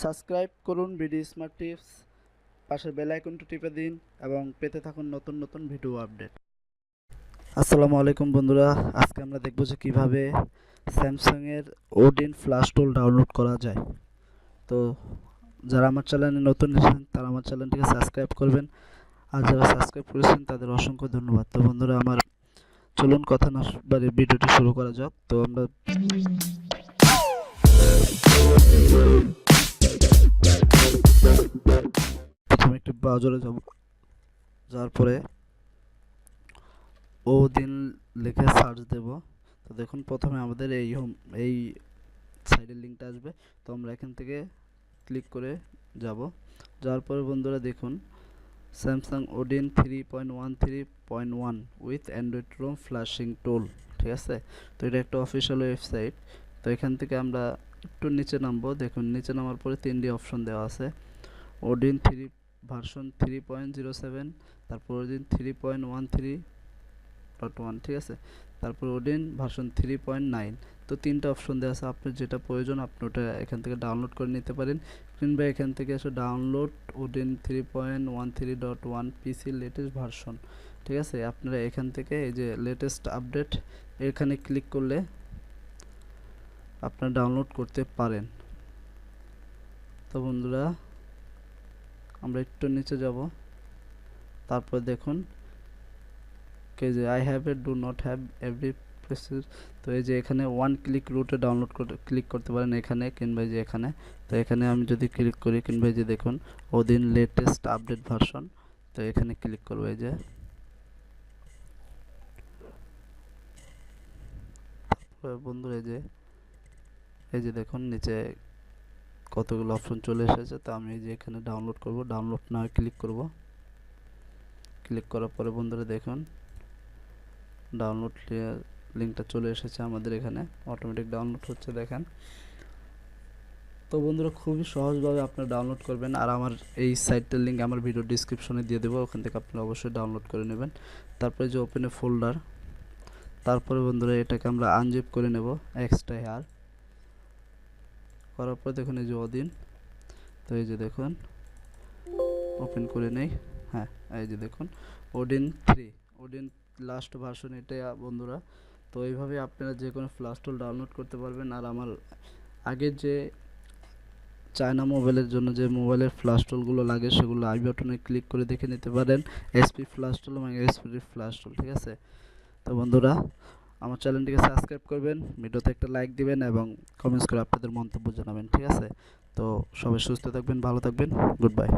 Subscribe করুন BD smart tips, পাশের bell আইকনটি টিপে দিন এবং পেতে থাকুন নতুন নতুন ভিডিও আপডেট। আসসালামু আলাইকুম বন্ধুরা, আজকে আমরা দেখব যে কিভাবে স্যামসাং এর ওডিন ফ্ল্যাশ টুল ডাউনলোড করা যায়। তো যারা আমার চ্যানেলে নতুন এসেছেন তারা আমার চ্যানেলটিকে সাবস্ক্রাইব করবেন, আর যারা সাবস্ক্রাইব করেছেন তাদের অসংখ্য ধন্যবাদ। তো বন্ধুরা, আমার চলুন কথা না বাড়িয়ে ভিডিওটি শুরু করা যাক। তো আমরা প্রথমে একটি ব্রাউজারে যাব, যাওয়ার পরে ওদিন লিখে সার্চ দেব। তো দেখুন প্রথমে আমাদের এই সাইডের লিঙ্কটা আসবে। তো আমরা এখান থেকে ক্লিক করে যাব। যাওয়ার পরে বন্ধুরা দেখুন Samsung Odin 3.13.1 with android ROM flashing tool, ঠিক আছে। তো এটা একটা অফিসিয়াল ওয়েবসাইট। তো এখান থেকে আমরা একটু নিচে নামবো। দেখুন নিচে নামার পরে তিনটি অপশন দেওয়া আছে। ওডিন 3 ভার্সন 3.07, তারপর ওডিন 3.13.1, ঠিক আছে। তারপর ওডিন ভার্সন 3.9। তো তিনটা অপশন দেওয়া আছে, আপনার যেটা প্রয়োজন আপনি ওটা এখান থেকে ডাউনলোড করে নিতে পারেন, কিংবা এখান থেকে এসে ডাউনলোড ওডিন 3.13.1 পিসি লেটেস্ট ভার্সন, ঠিক আছে। আপনারা এখান থেকে এই যে লেটেস্ট আপডেট এখানে ক্লিক করলে আপনারা ডাউনলোড করতে পারেন। তো বন্ধুরা আমরা একটু নিচে যাব, তারপর দেখুন যে I have a do not have every process. তো এই যে এখানে ওয়ান ক্লিক রুটে ডাউনলোড ক্লিক করতে পারেন এখানে, কিংবা যে এখানে। তো এখানে আমি যদি ক্লিক করি, কিংবা যে দেখুন ওদিন লেটেস্ট আপডেট ভার্সন, তো এখানে ক্লিক করবো। এই যে বন্ধুরা এই যে দেখুন নিচে কতগুলো অপশন চলে এসেছে। তো আমি এই যে এখানে ডাউনলোড করব, ডাউনলোড না ক্লিক করব। ক্লিক করার পরে বন্ধুরা দেখুন ডাউনলোড লিঙ্কটা চলে এসেছে আমাদের এখানে, অটোমেটিক ডাউনলোড হচ্ছে দেখেন। তো বন্ধুরা খুবই সহজভাবে আপনারা ডাউনলোড করবেন, আর আমার এই সাইটটার লিঙ্ক আমার ভিডিও ডিসক্রিপশনে দিয়ে দেবো, ওখান থেকে আপনারা অবশ্যই ডাউনলোড করে নেবেন। তারপরে যে ওপেন এ ফোল্ডার, তারপরে বন্ধুরা এটাকে আমরা আনজিপ করে নেব এক্সট্রা হেয়ার করার পর দেখুন এই যে ওদিন। তো এই যে দেখুন ওপেন করে নেই। হ্যাঁ, এই যে দেখুন ওডিন 3 ওডিন লাস্ট ভার্সন এটা বন্ধুরা। তো এইভাবে আপনারা যে কোনো ফ্ল্যাশ টুল ডাউনলোড করতে পারবেন। আর আমার আগের যে চায়না মোবাইলের জন্য যে মোবাইলের ফ্ল্যাশ টুলগুলো লাগে সেগুলো আই বাটনে ক্লিক করে দেখে নিতে পারেন, এসপি ফ্ল্যাশ টুল এবং এসপি ফ্ল্যাশ টুল, ঠিক আছে। তো বন্ধুরা আমার চ্যানেলটিকে সাবস্ক্রাইব করবেন, ভিডিওতে একটা লাইক দিবেন এবং কমেন্টস করে আপনাদের মন্তব্য জানাবেন, ঠিক আছে। তো সবাই সুস্থ থাকবেন, ভালো থাকবেন, গুড বাই।